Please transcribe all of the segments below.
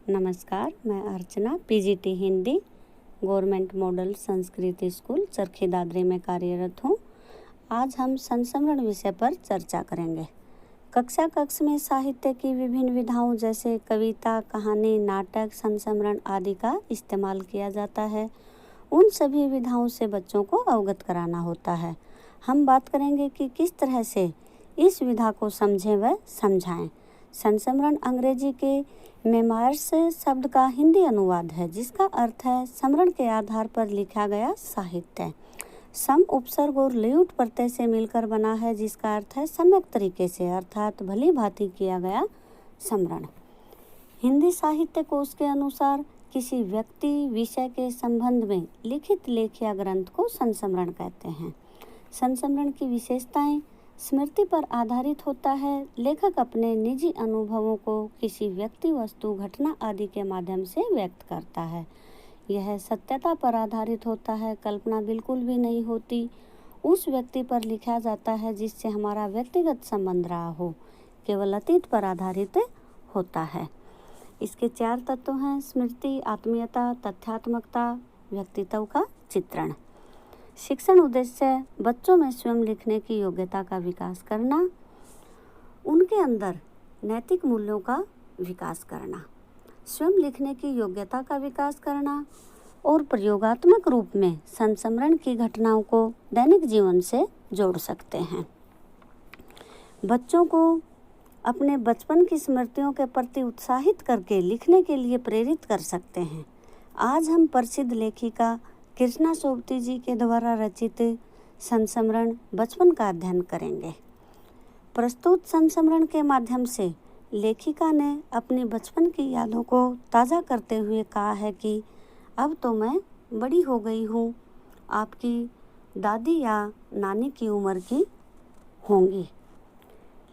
नमस्कार, मैं Archana PGT Hindi government model Sanskrit school Charkhi Dadri में कार्यरत हूँ। आज हम संस्मरण विषय पर चर्चा करेंगे। कक्षा में साहित्य की विभिन्न विधाओं जैसे कविता, कहानी, नाटक, संस्मरण आदि का इस्तेमाल किया जाता है। उन सभी विधाओं से बच्चों को अवगत कराना होता है। हम बात करेंगे कि किस तरह से इस विधा को समझें व समझाएं। संस्मरण अंग्रेजी के मेमोयर्स शब्द का हिंदी अनुवाद है, जिसका अर्थ है स्मरण के आधार पर लिखा गया साहित्य। सम, उपसर्ग और लयूट प्रत्यय से मिलकर बना है, जिसका अर्थ है सम्यक तरीके से अर्थात भली भांति किया गया स्मरण। हिंदी साहित्य कोश के अनुसार किसी व्यक्ति विषय के संबंध में लिखित लेख या ग्रंथ को संस्मरण कहते हैं। संस्मरण की विशेषताएं स्मृति पर आधारित होता है। लेखक अपने निजी अनुभवों को किसी व्यक्ति, वस्तु, घटना आदि के माध्यम से व्यक्त करता है। यह सत्यता पर आधारित होता है, कल्पना बिल्कुल भी नहीं होती। उस व्यक्ति पर लिखा जाता है जिससे हमारा व्यक्तिगत संबंध रहा हो, केवल अतीत पर आधारित होता है। इसके 4 तत्व हैं: स्मृति, आत्मीयता, तथ्यात्मकता, व्यक्तित्व का चित्रण। शिक्षण उद्देश्य बच्चों में स्वयं लिखने की योग्यता का विकास करना, उनके अंदर नैतिक मूल्यों का विकास करना, स्वयं लिखने की योग्यता का विकास करना और प्रयोगात्मक रूप में संस्मरण की घटनाओं को दैनिक जीवन से जोड़ सकते हैं। बच्चों को अपने बचपन की स्मृतियों के प्रति उत्साहित करके लिखने के लिए प्रेरित कर सकते हैं। आज हम प्रसिद्ध लेखिका कृष्णा सोबती जी के द्वारा रचित संस्मरण बचपन का अध्ययन करेंगे। प्रस्तुत संस्मरण के माध्यम से लेखिका ने अपनी बचपन की यादों को ताज़ा करते हुए कहा है कि अब तो मैं बड़ी हो गई हूँ, आपकी दादी या नानी की उम्र की होंगी।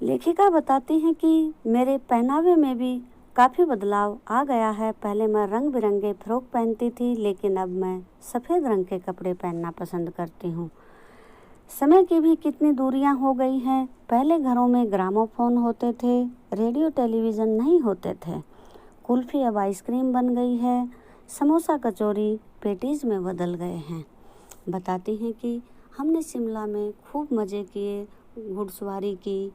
लेखिका बताती हैं कि मेरे पहनावे में भी काफ़ी बदलाव आ गया है। पहले मैं रंग बिरंगे फ्रॉक पहनती थी, लेकिन अब मैं सफ़ेद रंग के कपड़े पहनना पसंद करती हूँ। समय की भी कितनी दूरियां हो गई हैं। पहले घरों में ग्रामोफोन होते थे, रेडियो टेलीविज़न नहीं होते थे। कुल्फ़ी अब आइसक्रीम बन गई है, समोसा कचौरी पेटीज़ में बदल गए हैं। बताती हैं कि हमने शिमला में खूब मज़े किए, घुड़सवारी की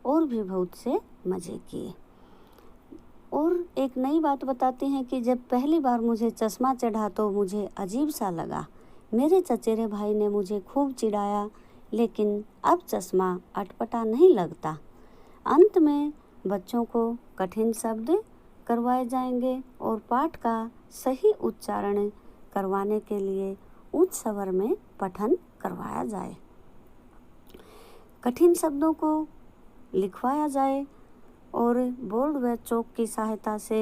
और भी बहुत से मज़े किए। और एक नई बात बताती हैं कि जब पहली बार मुझे चश्मा चढ़ा तो मुझे अजीब सा लगा। मेरे चचेरे भाई ने मुझे खूब चिढ़ाया, लेकिन अब चश्मा अटपटा नहीं लगता। अंत में बच्चों को कठिन शब्द करवाए जाएंगे और पाठ का सही उच्चारण करवाने के लिए उच्च स्वर में पठन करवाया जाए। कठिन शब्दों को लिखवाया जाए और बोर्ड व चौक की सहायता से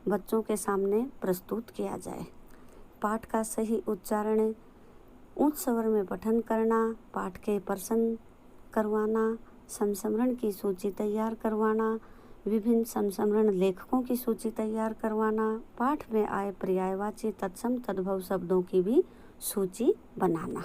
बच्चों के सामने प्रस्तुत किया जाए। पाठ का सही उच्चारण, उच्च स्वर में पठन करना, पाठ के प्रश्न करवाना, संस्मरण की सूची तैयार करवाना, विभिन्न संस्मरण लेखकों की सूची तैयार करवाना, पाठ में आए पर्यायवाची, तत्सम, तद्भव शब्दों की भी सूची बनाना।